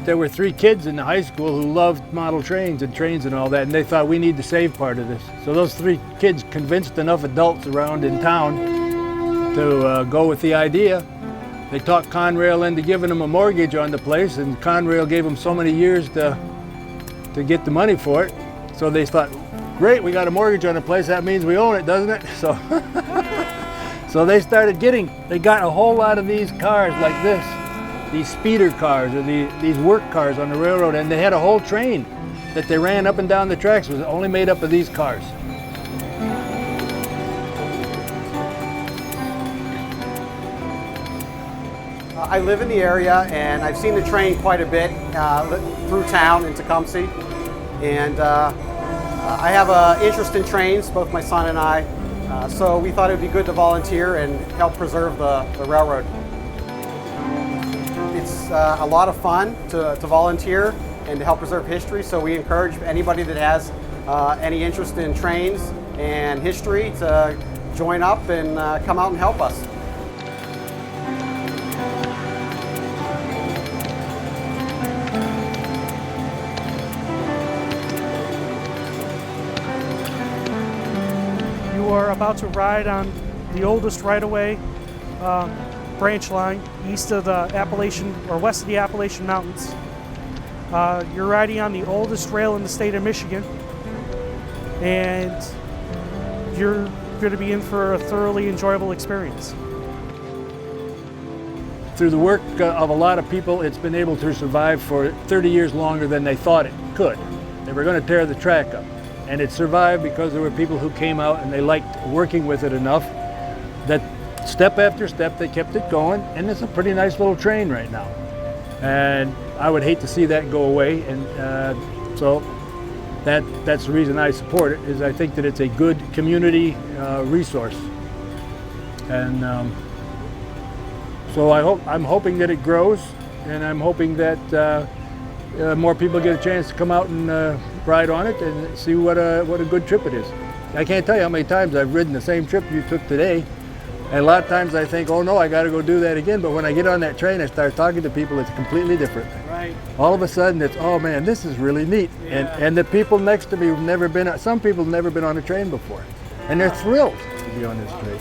there were 3 kids in the high school who loved model trains and all that, and they thought we need to save part of this. So those 3 kids convinced enough adults around in town to go with the idea. They talked Conrail into giving them a mortgage on the place, and Conrail gave them so many years to get the money for it. So they thought, great, we got a mortgage on the place, that means we own it, doesn't it? So, so they got a whole lot of these cars like this, these speeder cars or these work cars on the railroad, and they had a whole train that they ran up and down the tracks. It was only made up of these cars. I live in the area and I've seen the train quite a bit through town in Tecumseh, and I have an interest in trains, both my son and I, so we thought it would be good to volunteer and help preserve the railroad. It's a lot of fun to volunteer and to help preserve history, so we encourage anybody that has any interest in trains and history to join up and come out and help us. You are about to ride on the oldest right-of-way branch line east of the Appalachian, or west of the Appalachian Mountains. You're riding on the oldest rail in the state of Michigan, and you're going to be in for a thoroughly enjoyable experience. Through the work of a lot of people, it's been able to survive for 30 years longer than they thought it could. They were going to tear the track up, and it survived because there were people who came out and they liked working with it enough that step after step they kept it going, and it's a pretty nice little train right now. And I would hate to see that go away, and so that's the reason I support it, is I think that it's a good community resource. And so I'm hoping that it grows, and I'm hoping that more people get a chance to come out and ride on it and see what a good trip it is. I can't tell you how many times I've ridden the same trip you took today, and a lot of times I think, oh no, I got to go do that again. But when I get on that train, I start talking to people, it's completely different. Right. All of a sudden, it's, oh man, this is really neat. Yeah. And the people next to me have never been. Some people have never been on a train before, and they're thrilled to be on this train.